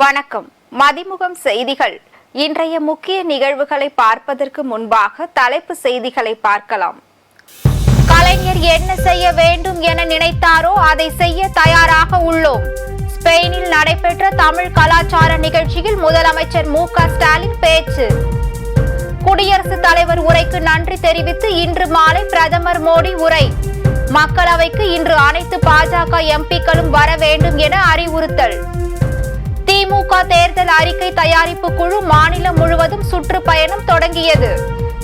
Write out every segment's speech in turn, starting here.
வணக்கம். மதிமுகம் செய்திகள். இன்றைய முக்கிய நிகழ்வுகளை பார்ப்பதற்கு முன்பாக தலைப்பு செய்திகளை பார்க்கலாம். கலைஞர் என்ன செய்ய வேண்டும் என நினைத்தாரோ அதை செய்ய தயாராக உள்ளோம். ஸ்பெயினில் நடைபெற்ற தமிழ் கலாச்சார நிகழ்ச்சியில் முதலமைச்சர் மு.க.ஸ்டாலின் பேச்சு. குடியரசுத் தலைவர் உரைக்கு நன்றி தெரிவித்து இன்று மாலை பிரதமர் மோடி உரை. மக்களவைக்கு இன்று அனைத்து பாஜக எம்பிக்களும் வர வேண்டும் என அறிவுறுத்தல். திமுக தேர்தல் அறிக்கை தயாரிப்பு குழு மாநிலம் முழுவதும் சுற்றுப்பயணம் தொடங்கியது.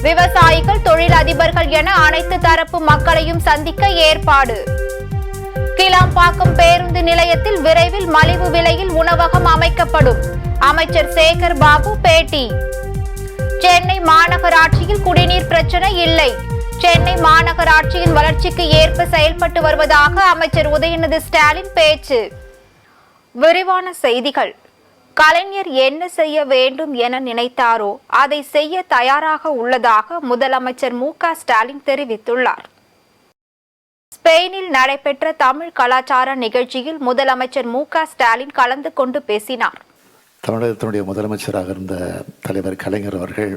விவசாயிகள், தொழிலதிபர்கள் என அனைத்து தரப்பு மக்களையும் சந்திக்க ஏற்பாடு. கிளாம்பாக்கம் பேருந்து நிலையத்தில் விரைவில் மலிவு விலையில் உணவகம் அமைக்கப்படும். அமைச்சர் சேகர் பாபு பேட்டி. சென்னை மாநகராட்சியில் குடிநீர் பிரச்சனை இல்லை. சென்னை மாநகராட்சியின் வளர்ச்சிக்கு ஏற்ப செயல்பட்டு வருவதாக அமைச்சர் உதயநிதி ஸ்டாலின் பேச்சு. விரிவான செய்திகள். கலைஞர் என்ன செய்ய வேண்டும் என நினைத்தாரோ அதை செய்ய தயாராக உள்ளதாக முதலமைச்சர் மு.க.ஸ்டாலின் தெரிவித்துள்ளார். ஸ்பெயினில் நடைபெற்ற தமிழ் கலாச்சார நிகழ்ச்சியில் முதலமைச்சர் மு.க.ஸ்டாலின் கலந்து கொண்டு பேசினார். தமிழகத்தினுடைய முதலமைச்சராக இருந்த தலைவர் கலைஞர் அவர்கள்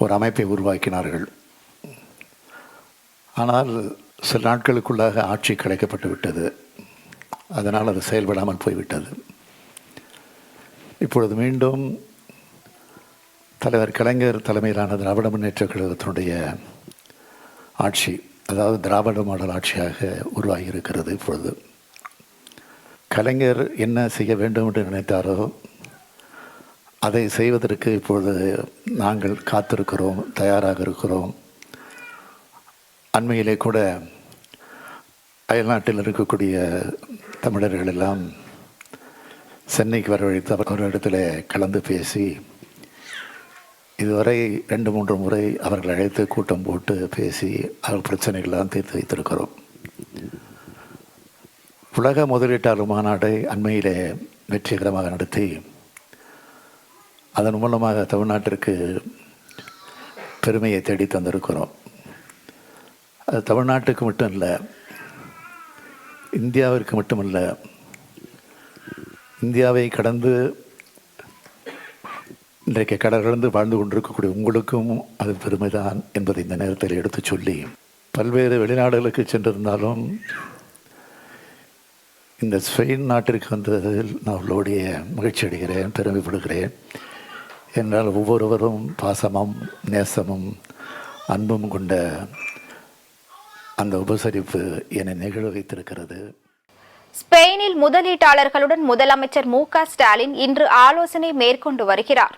ஒரு அமைப்பை உருவாக்கினார்கள். ஆனால் சில நாட்களுக்குள்ளாக ஆட்சி கிடைக்கப்பட்டு விட்டது. அதனால் அது செயல்படாமல் போய்விட்டது. இப்பொழுது மீண்டும் தலைவர் கலைஞர் தலைமையிலான திராவிட முன்னேற்ற கழகத்தினுடைய ஆட்சி, அதாவது திராவிட மாடல் ஆட்சியாக உருவாகி இருக்கிறது. இப்பொழுது கலைஞர் என்ன செய்ய வேண்டும் என்று நினைத்தாரோ அதை செய்வதற்கு இப்பொழுது நாங்கள் காத்திருக்கிறோம், தயாராக இருக்கிறோம். அண்மையிலே கூட அயல்நாட்டில் இருக்கக்கூடிய தமிழர்கள் எல்லாம் சென்னைக்கு வரவழைத்து ஒரு இடத்துல கலந்து பேசி இதுவரை 2-3 முறை அவர்கள் அழைத்து கூட்டம் போட்டு பேசி அவர்கள் பிரச்சனைகள்லாம் தீர்த்து வைத்திருக்கிறோம். உலக முதலீட்டாளர் மாநாட்டை அண்மையிலே வெற்றிகரமாக நடத்தி அதன் மூலமாக தமிழ்நாட்டிற்கு பெருமையை தேடி தந்திருக்கிறோம். அது தமிழ்நாட்டுக்கு மட்டும் இல்லை, இந்தியாவிற்கு மட்டுமல்ல, இந்தியாவை கடந்து இன்றைக்கு கடலிருந்து வாழ்ந்து கொண்டிருக்கக்கூடிய உங்களுக்கும் அது பெருமைதான் என்பதை இந்த நேரத்தில் எடுத்து சொல்லி, பல்வேறு வெளிநாடுகளுக்கு சென்றிருந்தாலும் இந்த ஸ்பெயின் நாட்டிற்கு வந்ததில் நான் அவர்களுடைய மகிழ்ச்சி அடைகிறேன், பெருமைப்படுகிறேன். என்றால் ஒவ்வொருவரும் பாசமும் நேசமும் அன்பும் கொண்ட அந்த உபசரிப்பு என்னை நிகழ வைத்திருக்கிறது. ஸ்பெயினில் முதலீட்டாளர்களுடன் முதலமைச்சர் மு.க.ஸ்டாலின் இன்று ஆலோசனை மேற்கொண்டு வருகிறார்.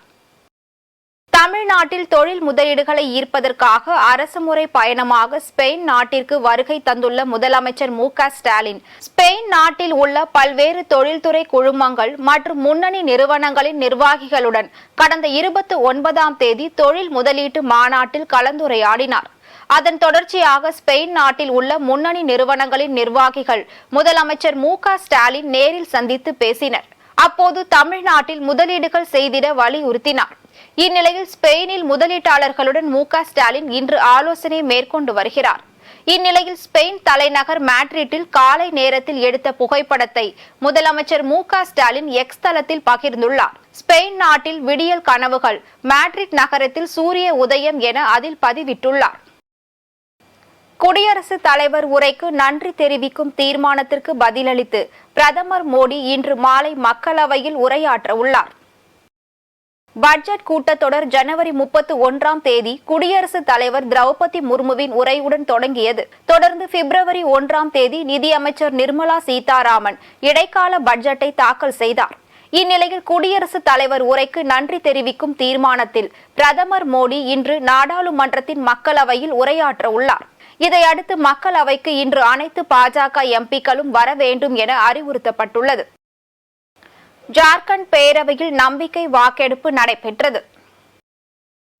தமிழ்நாட்டில் தொழில் முதலீடுகளை ஈர்ப்பதற்காக அரசுமுறை பயணமாக ஸ்பெயின் நாட்டிற்கு வருகை தந்துள்ள முதலமைச்சர் மு.க.ஸ்டாலின் ஸ்பெயின் நாட்டில் உள்ள பல்வேறு தொழில்துறை குழுமங்கள் மற்றும் முன்னணி நிறுவனங்களின் நிர்வாகிகளுடன் கடந்த 29ஆம் தேதி தொழில் முதலீட்டு மாநாட்டில் கலந்துரையாடினார். அதன் தொடர்ச்சியாக ஸ்பெயின் நாட்டில் உள்ள முன்னணி நிறுவனங்களின் நிர்வாகிகள் முதலமைச்சர் மு.க.ஸ்டாலின் நேரில் சந்தித்து பேசினர். அப்போது தமிழ்நாட்டில் முதலீடுகள் செய்திட வலியுறுத்தினார். இந்நிலையில் ஸ்பெயினில் முதலீட்டாளர்களுடன் மு.க.ஸ்டாலின் இன்று ஆலோசனை மேற்கொண்டு வருகிறார். இந்நிலையில் ஸ்பெயின் தலைநகர் மேட்ரிட்டில் காலை நேரத்தில் எடுத்த புகைப்படத்தை முதலமைச்சர் மு.க.ஸ்டாலின் எக்ஸ் தளத்தில் பகிர்ந்துள்ளார். ஸ்பெயின் நாட்டில் விடியல் கனவுகள், மேட்ரிட் நகரத்தில் சூரிய உதயம் என அதில் பதிவிட்டுள்ளார். குடியரசுத் தலைவர் உரைக்கு நன்றி தெரிவிக்கும் தீர்மானத்திற்கு பதிலளித்து பிரதமர் மோடி இன்று மாலை மக்களவையில் உரையாற்ற உள்ளார். பட்ஜெட் கூட்டத்தொடர் ஜனவரி 31ஆம் தேதி குடியரசுத் தலைவர் திரௌபதி முர்முவின் உரையுடன் தொடங்கியது. தொடர்ந்து பிப்ரவரி 1ஆம் தேதி நிதியமைச்சர் நிர்மலா சீதாராமன் இடைக்கால பட்ஜெட்டை தாக்கல் செய்தார். இந்நிலையில் குடியரசுத் தலைவர் உரைக்கு நன்றி தெரிவிக்கும் தீர்மானத்தில் பிரதமர் மோடி இன்று நாடாளுமன்றத்தின் மக்களவையில் உரையாற்ற உள்ளார். இதையடுத்து மக்களவைக்கு இன்று அனைத்து பாஜக எம்பிக்களும் வர வேண்டும் என அறிவுறுத்தப்பட்டுள்ளது. ஜார்க்கண்ட் பேரவையில் நம்பிக்கை வாக்கெடுப்பு நடைபெற்றது.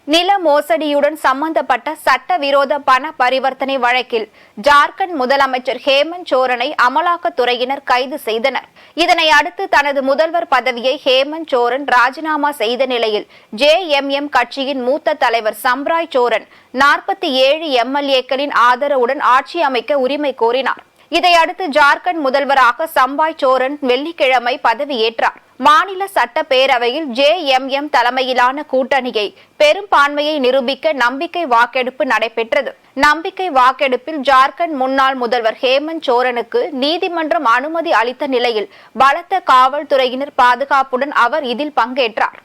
நில மோசடியுடன் சம்பந்தப்பட்ட சட்டவிரோத பண பரிவர்த்தனை வழக்கில் ஜார்க்கண்ட் முதலமைச்சர் ஹேமந்த் சோரனை அமலாக்கத்துறையினர் கைது செய்தனர். இதனை அடுத்து தனது முதல்வர் பதவியை ஹேமந்த் சோரன் ராஜினாமா செய்த நிலையில் JMM கட்சியின் மூத்த தலைவர் சம்ராய் சோரன் 47 MLA-க்களின் ஆதரவுடன் ஆட்சி அமைக்க உரிமை கோரினார். இதையடுத்து ஜார்க்கண்ட் முதல்வராக சம்பாய் சோரன் வெள்ளிக்கிழமை பதவியேற்றார். மாநில சட்டப்பேரவையில் JMM தலைமையிலான கூட்டணியை பெரும்பான்மையை நிரூபிக்க நம்பிக்கை வாக்கெடுப்பு நடைபெற்றது. நம்பிக்கை வாக்கெடுப்பில் ஜார்க்கண்ட் முன்னாள் முதல்வர் ஹேமந்த் சோரனுக்கு நீதிமன்றம் அனுமதி அளித்த நிலையில் பலத்த காவல்துறையினர் பாதுகாப்புடன் அவர் இதில் பங்கேற்றார்.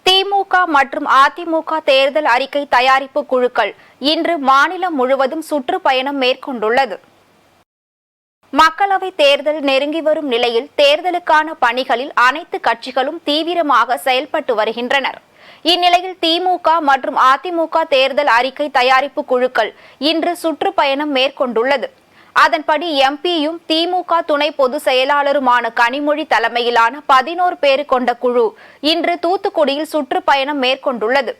திமுக மற்றும் அதிமுக தேர்தல் அறிக்கை தயாரிப்பு குழுக்கள் இன்று மாநிலம் முழுவதும் சுற்றுப்பயணம் மேற்கொண்டுள்ளது. மக்களவை தேர்தல் நெருங்கி வரும் நிலையில் தேர்தலுக்கான பணிகளில் அனைத்து கட்சிகளும் தீவிரமாக செயல்பட்டு வருகின்றனர். இந்நிலையில் திமுக மற்றும் அதிமுக தேர்தல் அறிக்கை தயாரிப்பு குழுக்கள் இன்று சுற்றுப்பயணம் மேற்கொண்டுள்ளது. அதன்படி எம்பியும் திமுக துணை பொதுச் செயலாளருமான கனிமொழி தலைமையிலான 11 பேர் கொண்ட குழு இன்று தூத்துக்குடியில் சுற்றுப்பயணம் மேற்கொண்டுள்ளது.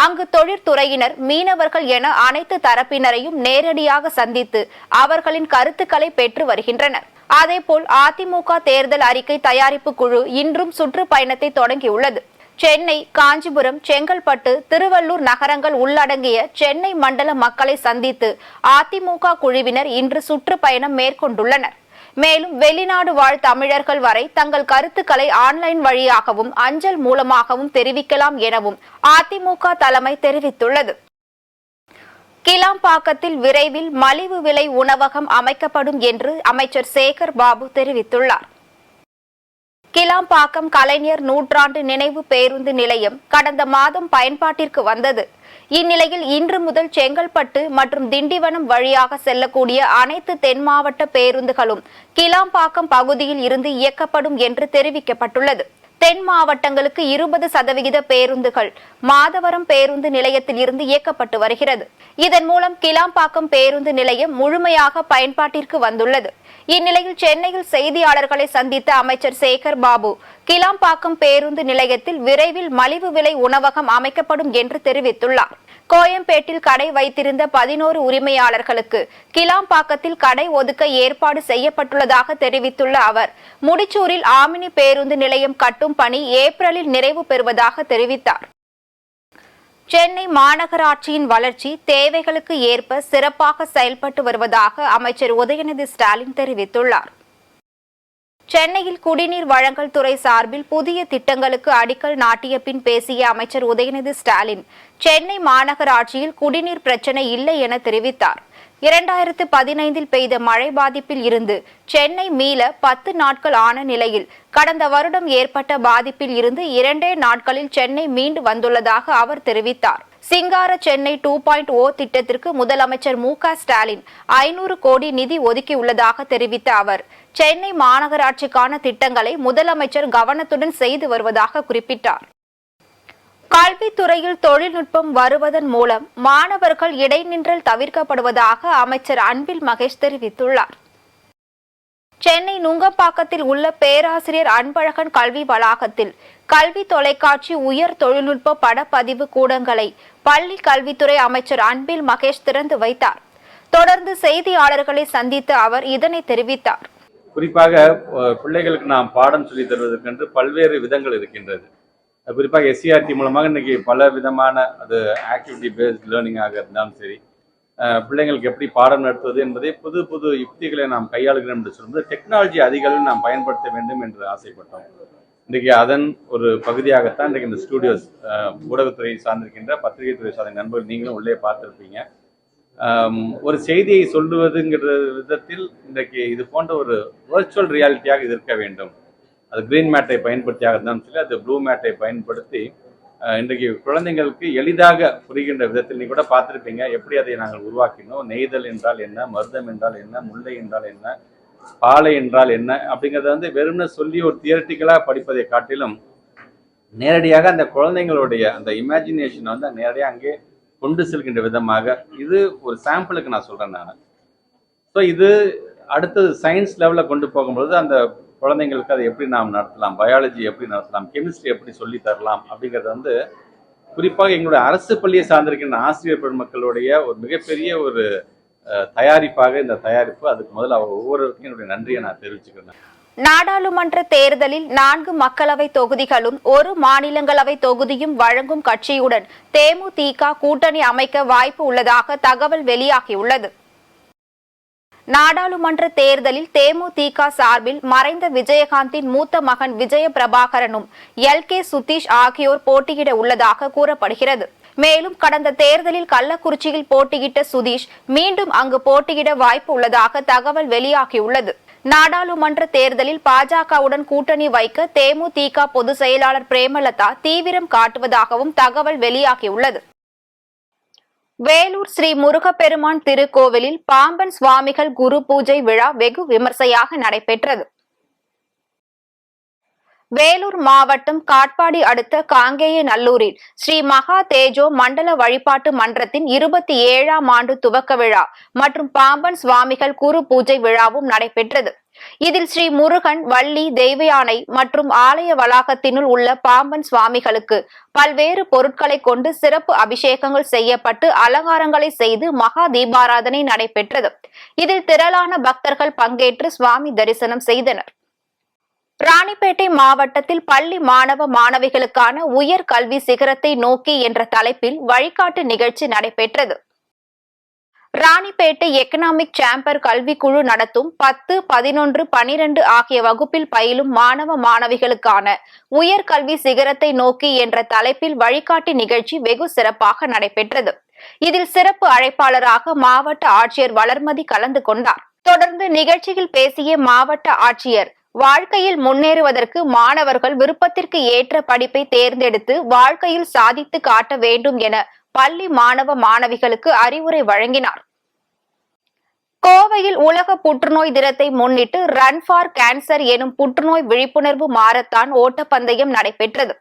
அங்கு தொழிற்துறையினர், மீனவர்கள் என அனைத்து தரப்பினரையும் நேரடியாக சந்தித்து அவர்களின் கருத்துக்களை பெற்று வருகின்றனர். அதேபோல் அதிமுக தேர்தல் அறிக்கை தயாரிப்பு குழு இன்றும் சுற்றுப்பயணத்தை தொடங்கியுள்ளது. சென்னை, காஞ்சிபுரம், செங்கல்பட்டு, திருவள்ளூர் நகரங்கள் உள்ளடங்கிய சென்னை மண்டல மக்களை சந்தித்து அதிமுக குழுவினர் இன்று சுற்றுப்பயணம் மேற்கொண்டுள்ளனர். மேலும் வெளிநாடு வாழ் தமிழர்கள் வரை தங்கள் கருத்துக்களை ஆன்லைன் வழியாகவும் அஞ்சல் மூலமாகவும் தெரிவிக்கலாம் எனவும் அதிமுக தலைமை தெரிவித்துள்ளது. கிளாம்பாக்கத்தில் விரைவில் மலிவு விலை உணவகம் அமைக்கப்படும் என்று அமைச்சர் சேகர் பாபு தெரிவித்துள்ளார். கிளாம்பாக்கம் கலைஞர் நூற்றாண்டு நினைவு பேருந்து நிலையம் கடந்த மாதம் பயன்பாட்டிற்கு வந்தது. இந்நிலையில் இன்று முதல் செங்கல்பட்டு மற்றும் திண்டிவனம் வழியாக செல்லக்கூடிய அனைத்து தென் மாவட்ட பேருந்துகளும் கிளாம்பாக்கம் பகுதியில் இருந்து இயக்கப்படும் என்று தெரிவிக்கப்பட்டுள்ளது. தென் மாவட்டங்களுக்கு 20% பேருந்துகள் மாதவரம் பேருந்து நிலையத்தில் இருந்து இயக்கப்பட்டு வருகிறது. இதன் மூலம் கிளாம்பாக்கம் பேருந்து நிலையம் முழுமையாக பயன்பாட்டிற்கு வந்துள்ளது. இந்நிலையில் சென்னையில் செய்தியாளர்களை சந்தித்த அமைச்சர் சேகர் பாபு கிளாம்பாக்கம் பேருந்து நிலையத்தில் விரைவில் மலிவு விலை உணவகம் அமைக்கப்படும் என்று தெரிவித்துள்ளார். கோயம்பேட்டில் கடை வைத்திருந்த 11 உரிமையாளர்களுக்கு கிளாம்பாக்கத்தில் கடை ஒதுக்க ஏற்பாடு செய்யப்பட்டுள்ளதாக தெரிவித்துள்ள அவர், முடிச்சூரில் ஆமினி பேருந்து நிலையம் கட்டும் பணி ஏப்ரலில் நிறைவு பெறுவதாக தெரிவித்தார். சென்னை மாநகராட்சியின் வளர்ச்சி தேவைகளுக்கு ஏற்ப சிறப்பாக செயல்பட்டு வருவதாக அமைச்சர் உதயநிதி ஸ்டாலின் தெரிவித்துள்ளார். சென்னையில் குடிநீர் வழங்கல் துறை சார்பில் புதிய திட்டங்களுக்கு அடிக்கல் நாட்டிய பின் பேசிய அமைச்சர் உதயநிதி ஸ்டாலின், சென்னை மாநகராட்சியில் குடிநீர் பிரச்சினை இல்லை என தெரிவித்தார். 2015 பெய்த மழை பாதிப்பில் இருந்து சென்னை மீள 10 நாட்கள் ஆன நிலையில் கடந்த வருடம் ஏற்பட்ட பாதிப்பில் இருந்து 2 நாட்களில் சென்னை மீண்டு வந்துள்ளதாக அவர் தெரிவித்தார். சிங்கார சென்னை 2.0 திட்டத்திற்கு முதலமைச்சர் மு.க. ஸ்டாலின் 500 கோடி நிதி ஒதுக்கியுள்ளதாக தெரிவித்த அவர், சென்னை மாநகராட்சிக்கான திட்டங்களை முதலமைச்சர் கவனத்துடன் செய்து வருவதாக குறிப்பிட்டார். கல்வித்துறையில் தொழில்நுட்பம் வருவதன் மூலம் மாணவர்கள் இடைநின்றல் தவிர்க்கப்படுவதாக அமைச்சர் அன்பில் மகேஷ் தெரிவித்துள்ளார். சென்னை நுங்கம்பாக்கத்தில் உள்ள பேராசிரியர் அன்பழகன் கல்வி வளாகத்தில் கல்வி தொலைக்காட்சி உயர் தொழில்நுட்ப படப்பதிவு கூடங்களை பள்ளி கல்வித்துறை அமைச்சர் அன்பில் மகேஷ் திறந்து வைத்தார். தொடர்ந்து செய்தியாளர்களை சந்தித்த அவர் இதனை தெரிவித்தார். குறிப்பாக பிள்ளைகளுக்கு நாம் பாடம் சொல்லி தருவதற்கென்று பல்வேறு விதங்கள் இருக்கின்றது. குறிப்பாக SCRT மூலமாக இன்னைக்கு பல விதமான அது ஆக்டிவிட்டி பேஸ்ட் லேர்னிங்காக இருந்தாலும் சரி, பிள்ளைங்களுக்கு எப்படி பாடம் நடத்துவது என்பதை புது புது யுக்திகளை நாம் கையாளுகிறோம் என்று சொல்லும்போது டெக்னாலஜி அதிகளவில் நாம் பயன்படுத்த வேண்டும் என்று ஆசைப்பட்டோம். இன்றைக்கு அதன் ஒரு பகுதியாகத்தான் இன்றைக்கு இந்த ஸ்டூடியோஸ் ஊடகத்துறை சார்ந்திருக்கின்ற பத்திரிகை துறை சார்ந்த நண்பர்கள் நீங்களும் உள்ளே பார்த்துருப்பீங்க. ஒரு செய்தியை சொல்லுவதுங்கிற விதத்தில் இன்றைக்கு இது போன்ற ஒரு வர்ச்சுவல் ரியாலிட்டியாக இது இருக்க வேண்டும். அது கிரீன் மேட்டை பயன்படுத்தியாக இருந்தாலும் சரி, அது ப்ளூ மேட்டை பயன்படுத்தி இன்றைக்கு குழந்தைங்களுக்கு எளிதாக புரிகின்ற விதத்தில் நீ கூட பார்த்துருப்பீங்க எப்படி அதை நாங்கள் உருவாக்கினோம். நெய்தல் என்றால் என்ன, மருதம் என்றால் என்ன, முல்லை என்றால் என்ன, பாலை என்றால் என்ன அப்படிங்கிறத வெறும்னு சொல்லி ஒரு தியரட்டிக்கலாக படிப்பதை காட்டிலும் நேரடியாக அந்த குழந்தைங்களுடைய அந்த இமேஜினேஷனை நேரடியாக அங்கே கொண்டு செல்கின்ற விதமாக இது ஒரு சாம்பிளுக்கு நான் சொல்கிறேன் நான். ஸோ இது அடுத்தது சயின்ஸ் லெவலில் கொண்டு போகும்பொழுது அந்த குழந்தைங்களுக்கு அதை எப்படி நாம் நடத்தலாம், பயாலஜி எப்படி நடத்தலாம், கெமிஸ்ட்ரி எப்படி சொல்லி தரலாம் அப்படிங்கிறது குறிப்பாக எங்களுடைய அரசு பள்ளியை சார்ந்திருக்கின்ற ஆசிரியர் பெருமக்களுடைய ஒரு மிகப்பெரிய ஒரு தயாரிப்பாக இந்த தயாரிப்பு. அதுக்கு முதல்ல அவங்க ஒவ்வொருவருக்கும் என்னுடைய நன்றியை நான் தெரிவிச்சுக்கிறேன். நாடாளுமன்ற தேர்தலில் 4 மக்களவை தொகுதிகளும் 1 மாநிலங்களவை தொகுதியும் வழங்கும் கட்சியுடன் தேமுதிக கூட்டணி அமைக்க வாய்ப்பு உள்ளதாக தகவல் வெளியாகியுள்ளது. நாடாளுமன்ற தேர்தலில் தேமுதிக சார்பில் மறைந்த விஜயகாந்தின் மூத்த மகன் விஜய பிரபாகரனும் எல்.கே. சுதீஷ் ஆகியோர் போட்டியிட உள்ளதாக கூறப்படுகிறது. மேலும் கடந்த தேர்தலில் கள்ளக்குறிச்சியில் போட்டியிட்ட சுதீஷ் மீண்டும் அங்கு போட்டியிட வாய்ப்பு உள்ளதாக தகவல் வெளியாகியுள்ளது. நாடாளுமன்ற தேர்தலில் பாஜகவுடன் கூட்டணி வைக்க தேமுதிக பொதுச் செயலாளர் பிரேமலதா தீவிரம் காட்டுவதாகவும் தகவல் வெளியாகியுள்ளது. வேலூர் ஸ்ரீ முருகப்பெருமான் திருக்கோவிலில் பாம்பன் சுவாமிகள் குரு பூஜை விழா வெகு விமர்சையாக நடைபெற்றது. வேலூர் மாவட்டம் காட்பாடி அடுத்த காங்கேயநல்லூரில் ஸ்ரீ மகா தேஜோ மண்டல வழிபாட்டு மன்றத்தின் 27ஆம் ஆண்டு துவக்க விழா மற்றும் பாம்பன் சுவாமிகள் குரு பூஜை விழாவும் நடைபெற்றது. இதில் ஸ்ரீ முருகன், வள்ளி, தெய்வயானை மற்றும் ஆலய வளாகத்தினுள் உள்ள பாம்பன் சுவாமிகளுக்கு பல்வேறு பொருட்களை கொண்டு சிறப்பு அபிஷேகங்கள் செய்யப்பட்டு அலங்காரங்களை செய்து மகா தீபாராதனை நடைபெற்றது. இதில் திரளான பக்தர்கள் பங்கேற்று சுவாமி தரிசனம் செய்தனர். ராணிப்பேட்டை மாவட்டத்தில் பள்ளி மாணவ மாணவிகளுக்கான உயர் கல்வி சிகரத்தை நோக்கி என்ற தலைப்பில் வழிகாட்டு நிகழ்ச்சி நடைபெற்றது. ராணிப்பேட்டை எக்கனாமிக் சேம்பர் கல்விக்குழு நடத்தும் 10, 11, 12 ஆகிய வகுப்பில் பயிலும் மாணவ மாணவிகளுக்கான உயர்கல்வி சிகரத்தை நோக்கி என்ற தலைப்பில் வழிகாட்டி நிகழ்ச்சி வெகு சிறப்பாக நடைபெற்றது. இதில் சிறப்பு அழைப்பாளராக மாவட்ட ஆட்சியர் வளர்மதி கலந்து கொண்டார். தொடர்ந்து நிகழ்ச்சியில் பேசிய மாவட்ட ஆட்சியர், வாழ்க்கையில் முன்னேறுவதற்கு மாணவர்கள் விருப்பத்திற்கு ஏற்ற படிப்பை தேர்ந்தெடுத்து வாழ்க்கையில் சாதித்து காட்ட வேண்டும் என பள்ளி மாணவ மாணவிகளுக்கு அறிவுரை வழங்கினார். கோவையில் உலக புற்றுநோய் தினத்தை முன்னிட்டு ரன் ஃபார் கேன்சர் எனும் புற்றுநோய் விழிப்புணர்வு மாரத்தான் ஓட்டப்பந்தயம் நடைபெற்றது.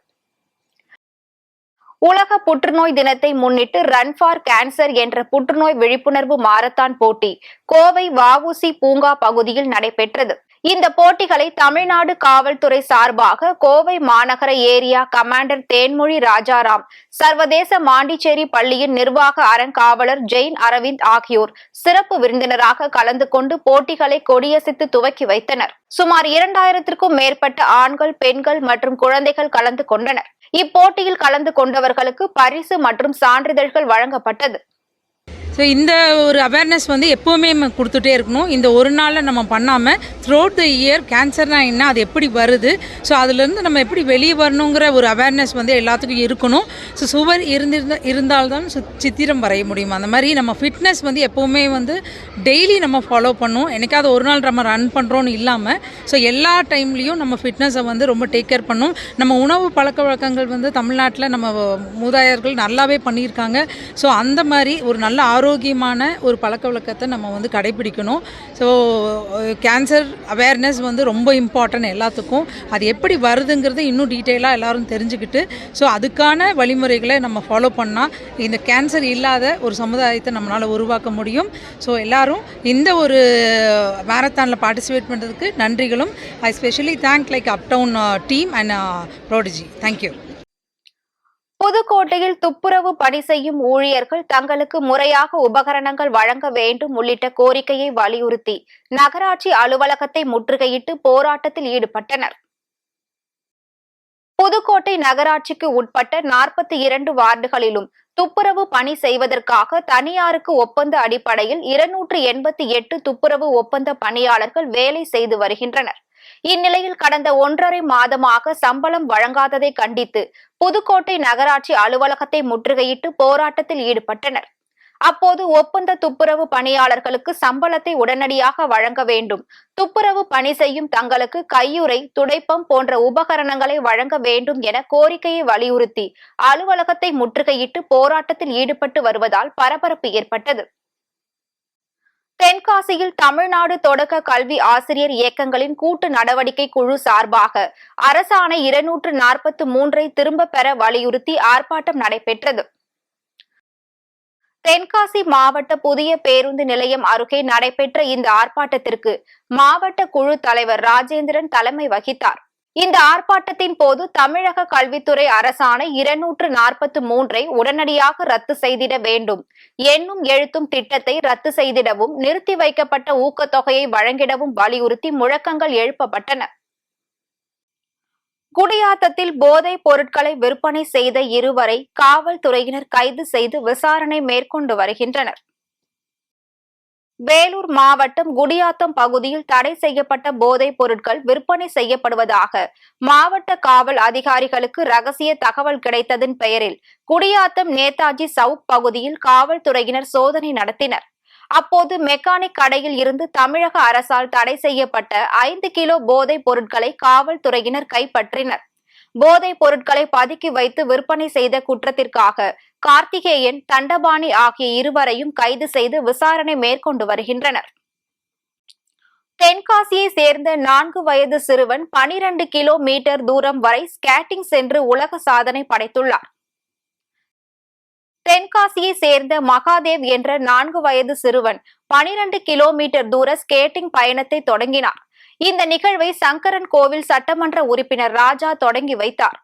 உலக புற்றுநோய் தினத்தை முன்னிட்டு ரன் ஃபார் கேன்சர் என்ற புற்றுநோய் விழிப்புணர்வு மாரத்தான் போட்டி கோவை வ.உ.சி. பூங்கா பகுதியில் நடைபெற்றது. இந்த போட்டிகளை தமிழ்நாடு காவல்துறை சார்பாக கோவை மாநகர ஏரியா கமாண்டர் தேன்மொழி ராஜாராம், சர்வதேச மாண்டிச்சேரி பள்ளியின் நிர்வாக அறங்காவலர் ஜெயின் அரவிந்த் ஆகியோர் சிறப்பு விருந்தினராக கலந்து கொண்டு போட்டிகளை கொடியசைத்து துவக்கி வைத்தனர். சுமார் 2000க்கும் மேற்பட்ட ஆண்கள், பெண்கள் மற்றும் குழந்தைகள் கலந்து கொண்டனர். இப்போட்டியில் கலந்து கொண்டவர்களுக்கு பரிசு மற்றும் சான்றிதழ்கள் வழங்கப்பட்டது. ஸோ இந்த ஒரு அவேர்னஸ் வந்து எப்போவுமே நம்ம கொடுத்துட்டே இருக்கணும். இந்த ஒரு நாளில் நம்ம பண்ணாமல் த்ரூஅவுட் த இயர் கேன்சர்னால் என்ன, அது எப்படி வருது, ஸோ அதுலேருந்து நம்ம எப்படி வெளியே வரணுங்கிற ஒரு அவேர்னஸ் வந்து எல்லாத்துக்கும் இருக்கணும். ஸோ சுவர் இருந்தால்தான் சித்திரம் வரைய முடியும். அந்த மாதிரி நம்ம ஃபிட்னஸ் வந்து எப்போவுமே வந்து டெய்லி நம்ம ஃபாலோ பண்ணணும். என்னைக்காவது ஒரு நாள் நம்ம ரன் பண்ணுறோன்னு இல்லாமல் ஸோ எல்லா டைம்லேயும் நம்ம ஃபிட்னஸை வந்து ரொம்ப டேக் கேர் பண்ணணும். நம்ம உணவு பழக்க வழக்கங்கள் வந்து தமிழ்நாட்டில் நம்ம மூதாதையர்கள் நல்லாவே பண்ணியிருக்காங்க. ஸோ அந்த மாதிரி ஒரு நல்ல ஆரோக்கியமான ஒரு பழக்க வழக்கத்தை நம்ம வந்து கடைபிடிக்கணும். ஸோ கேன்சர் அவேர்னஸ் வந்து ரொம்ப இம்பார்ட்டன்ட் எல்லாத்துக்கும். அது எப்படி வருதுங்கிறது இன்னும் டீட்டெயிலாக எல்லோரும் தெரிஞ்சுக்கிட்டு ஸோ அதுக்கான வழிமுறைகளை நம்ம ஃபாலோ பண்ணால் இந்த கேன்சர் இல்லாத ஒரு சமுதாயத்தை நம்மளால் உருவாக்க முடியும். ஸோ எல்லோரும் இந்த ஒரு மேரத்தானில் பார்ட்டிசிபேட் பண்ணுறதுக்கு நன்றிகளும். I specially thank like uptown team and prodigy. Thank you. புதுக்கோட்டையில் துப்புரவு பணி செய்யும் ஊழியர்கள் தங்களுக்கு முறையாக உபகரணங்கள் வழங்க வேண்டும் உள்ளிட்ட கோரிக்கையை வலியுறுத்தி நகராட்சி அலுவலகத்தை முற்றுகையிட்டு போராட்டத்தில் ஈடுபட்டனர். புதுக்கோட்டை நகராட்சிக்கு உட்பட்ட 42 வார்டுகளிலும் துப்புரவு பணி செய்வதற்காக தனியாருக்கு ஒப்பந்த அடிப்படையில் 288 துப்புரவு ஒப்பந்த பணியாளர்கள் வேலை செய்து வருகின்றனர். இந்நிலையில் கடந்த 1.5 மாதமாக சம்பளம் வழங்காததை கண்டித்து புதுக்கோட்டை நகராட்சி அலுவலகத்தை முற்றுகையிட்டு போராட்டத்தில் ஈடுபட்டனர். அப்போது ஒப்பந்த துப்புரவு பணியாளர்களுக்கு சம்பளத்தை உடனடியாக வழங்க வேண்டும், துப்புரவு பணி செய்யும் தங்களுக்கு கையுறை, துடைப்பம் போன்ற உபகரணங்களை வழங்க வேண்டும் என கோரிக்கையை வலியுறுத்தி அலுவலகத்தை முற்றுகையிட்டு போராட்டத்தில் ஈடுபட்டு வருவதால் பரபரப்பு ஏற்பட்டது. தென்காசியில் தமிழ்நாடு தொடக்க கல்வி ஆசிரியர் இயக்கங்களின் கூட்டு நடவடிக்கை குழு சார்பாக அரசாணை 243 திரும்ப பெற வலியுறுத்தி ஆர்ப்பாட்டம் நடைபெற்றது. தென்காசி மாவட்ட புதிய பேருந்து நிலையம் அருகே நடைபெற்ற இந்த ஆர்ப்பாட்டத்திற்கு மாவட்ட குழு தலைவர் ராஜேந்திரன் தலைமை வகித்தார். இந்த ஆர்ப்பாட்டத்தின் போது தமிழக கல்வித்துறை அரசாணை 243 உடனடியாக ரத்து செய்திட வேண்டும், எண்ணும் எழுத்தும் திட்டத்தை ரத்து செய்திடவும், நிறுத்தி வைக்கப்பட்ட ஊக்கத்தொகையை வழங்கிடவும் வலியுறுத்தி முழக்கங்கள் எழுப்பப்பட்டன. குடியாத்தத்தில் போதைப் பொருட்களை விற்பனை செய்த 2வரை காவல்துறையினர் கைது செய்து விசாரணை மேற்கொண்டு வருகின்றனர். வேலூர் மாவட்டம் குடியாத்தம் பகுதியில் தடை செய்யப்பட்ட போதைப் பொருட்கள் விற்பனை செய்யப்படுவதாக மாவட்ட காவல் அதிகாரிகளுக்கு ரகசிய தகவல் கிடைத்ததன் பெயரில் குடியாத்தம் நேதாஜி சவுக் பகுதியில் காவல்துறையினர் சோதனை நடத்தினர். அப்போது மெக்கானிக் கடையில் இருந்து தமிழக அரசால் தடை செய்யப்பட்ட 5 கிலோ போதைப் பொருட்களை காவல்துறையினர் கைப்பற்றினர். போதைப் பொருட்களை பதுக்கி வைத்து விற்பனை செய்த குற்றத்திற்காக கார்த்திகேயன், தண்டபாணி ஆகிய இருவரையும் கைது செய்து விசாரணை மேற்கொண்டு வருகின்றனர். தென்காசியை சேர்ந்த 4 வயது சிறுவன் 12 கிலோமீட்டர் தூரம் வரை ஸ்கேட்டிங் சென்று உலக சாதனை படைத்துள்ளார். தென்காசியை சேர்ந்த மகாதேவ் என்ற 4 வயது சிறுவன் 12 கிலோமீட்டர் தூர ஸ்கேட்டிங் பயணத்தை தொடங்கினார். இந்த நிகழ்வை சங்கரன் கோவில் சட்டமன்ற உறுப்பினர் ராஜா தொடங்கி வைத்தார்.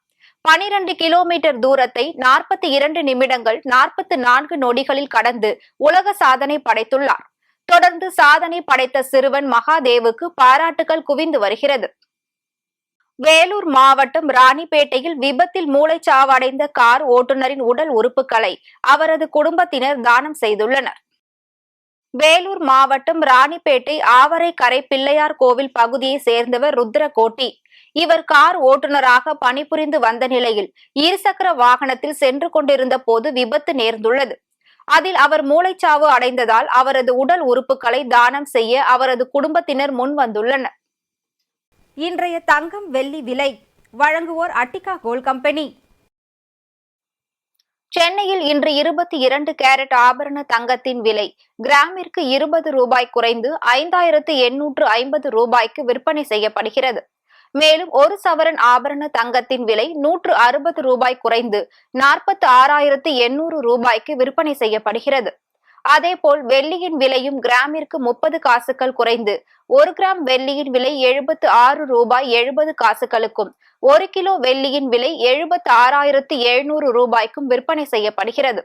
12 கிலோமீட்டர் தூரத்தை 42 நிமிடங்கள் 44 நொடிகளில் கடந்து உலக சாதனை படைத்துள்ளார். தொடர்ந்து சாதனை படைத்த சிறுவன் மகாதேவுக்கு பாராட்டுகள் குவிந்து வருகிறது. வேலூர் மாவட்டம் ராணிப்பேட்டையில் விபத்தில் மூளைச்சாவடைந்த கார் ஓட்டுநரின் உடல் உறுப்புகளை அவரது குடும்பத்தினர் தானம் செய்துள்ளனர். வேலூர் மாவட்டம் ராணிப்பேட்டை ஆவரைக்கரை பிள்ளையார் கோவில் பகுதியை சேர்ந்தவர் ருத்ரகோட்டி. இவர் கார் ஓட்டுநராக பணிபுரிந்து வந்த நிலையில் இருசக்கர வாகனத்தில் சென்று கொண்டிருந்த போது விபத்து நேர்ந்துள்ளது. அதில் அவர் மூளைச்சாவு அடைந்ததால் அவரது உடல் உறுப்புகளை தானம் செய்ய அவரது குடும்பத்தினர் முன் வந்துள்ளனர். இன்றைய தங்கம் வெள்ளி விலை வழங்குவோர் அட்டிகா கோல்ட் கம்பெனி. சென்னையில் இன்று 22 கேரட் ஆபரண தங்கத்தின் விலை கிராமிற்கு 20 ரூபாய் குறைந்து 5850 ரூபாய்க்கு விற்பனை செய்யப்படுகிறது. மேலும் ஒரு சவரன் ஆபரண தங்கத்தின் விலை 160 ரூபாய் குறைந்து 46,800 ரூபாய்க்கு விற்பனை செய்யப்படுகிறது. அதேபோல் வெள்ளியின் விலையும் கிராமிற்கு 30 காசுகள் குறைந்து 1 கிராம் வெள்ளியின் விலை 76 ரூபாய் 70 காசுகளுக்கும் 1 கிலோ வெள்ளியின் விலை 76,700 ரூபாய்க்கும் விற்பனை செய்யப்படுகிறது.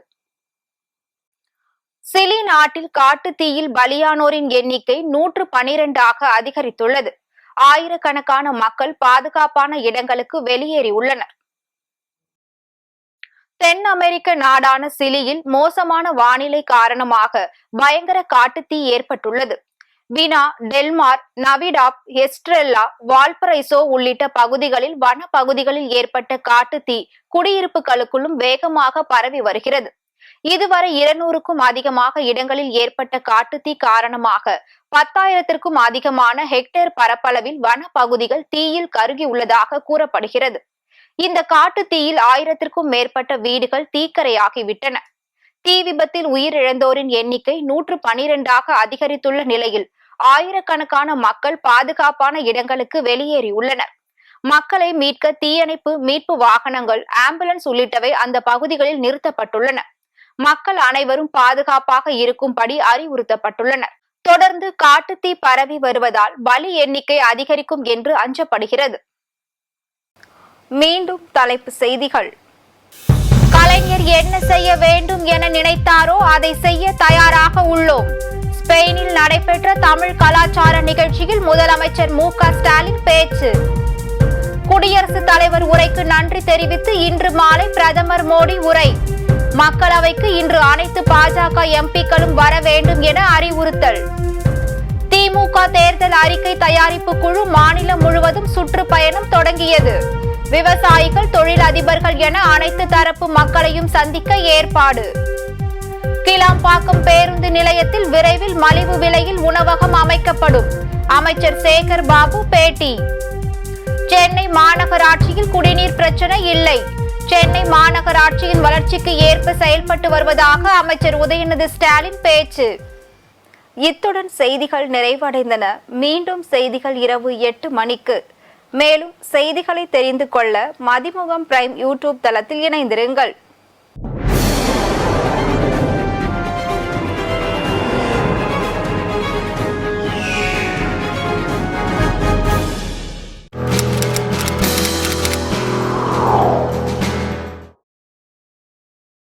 சிலி நாட்டில் காட்டு தீயில் பலியானோரின் எண்ணிக்கை 112ஆக அதிகரித்துள்ளது. ஆயிரக்கணக்கான மக்கள் பாதுகாப்பான இடங்களுக்கு வெளியேறியுள்ளனர். தென் அமெரிக்க நாடான சிலியில் மோசமான வானிலை காரணமாக பயங்கர காட்டுத்தீ ஏற்பட்டுள்ளது. வினா, டெல்மார், நவிடாப், எஸ்ட்ரெல்லா, வால்பரைசோ உள்ளிட்ட பகுதிகளில் வன பகுதிகளில் ஏற்பட்ட காட்டுத்தீ குடியிருப்புகளுக்குள்ளும் வேகமாக பரவி வருகிறது. இதுவரை 200க்கும் அதிகமாக இடங்களில் ஏற்பட்ட காட்டுத்தீ காரணமாக 10,000க்கும் அதிகமான ஹெக்டேர் பரப்பளவில் வன பகுதிகள் தீயில் கருகியுள்ளதாக கூறப்படுகிறது. இந்த காட்டு தீயில் 1000க்கும் மேற்பட்ட வீடுகள் தீக்கரையாகிவிட்டன. தீ விபத்தில் உயிரிழந்தோரின் எண்ணிக்கை 112ஆக அதிகரித்துள்ள நிலையில் ஆயிரக்கணக்கான மக்கள் பாதுகாப்பான இடங்களுக்கு வெளியேறியுள்ளனர். மக்களை மீட்க தீயணைப்பு, மீட்பு வாகனங்கள், ஆம்புலன்ஸ் உள்ளிட்டவை அந்த பகுதிகளில் நிறுத்தப்பட்டுள்ளன. மக்கள் அனைவரும் பாதுகாப்பாக இருக்கும்படி அறிவுறுத்தப்பட்டுள்ளனர். தொடர்ந்து காட்டுத்தீ பரவி வருவதால் பலி எண்ணிக்கை அதிகரிக்கும் என்று அஞ்சப்படுகிறது. மீண்டும் தலைப்பு செய்திகள். கலைஞர் என்ன செய்ய வேண்டும் என நினைத்தாரோ அதை செய்ய தயாராக உள்ளோம். ஸ்பெயினில் நடைபெற்ற தமிழ் கலாச்சார நிகழ்ச்சியில் முதலமைச்சர் மு.க. ஸ்டாலின் பேச்சு. குடியரசுத் தலைவர் உரைக்கு நன்றி தெரிவித்து இன்று மாலை பிரதமர் மோடி உரை. மக்களவைக்கு இன்று அனைத்து பாஜக எம்பிக்களும் வர வேண்டும் என அறிவுறுத்தல். திமுக தேர்தல் அறிக்கை தயாரிப்பு குழு மாநிலம் முழுவதும் சுற்றுப்பயணம் தொடங்கியது. விவசாயிகள், தொழில் அதிபர்கள் என அனைத்து தரப்பு மக்களையும் சந்திக்க ஏற்பாடு. கிளாம்பாக்கம் பேருந்து நிலையத்தில் விரைவில் மலிவு விலையில் உணவகம் அமைக்கப்படும். அமைச்சர் சேகர் பாபு பேட்டி. சென்னை மாநகராட்சியில் குடிநீர் பிரச்சனை இல்லை. சென்னை மாநகராட்சியின் வளர்ச்சிக்கு ஏற்ப செயல்பட்டு வருவதாக அமைச்சர் உதயநிதி ஸ்டாலின் பேச்சு. இத்துடன் செய்திகள் நிறைவடைந்தன. மீண்டும் செய்திகள் இரவு 8 மணிக்கு. மேலும் செய்திகளை தெரிந்து கொள்ள மதிமுகம் பிரைம் யூடியூப் தளத்தில் இணைந்திருங்கள்.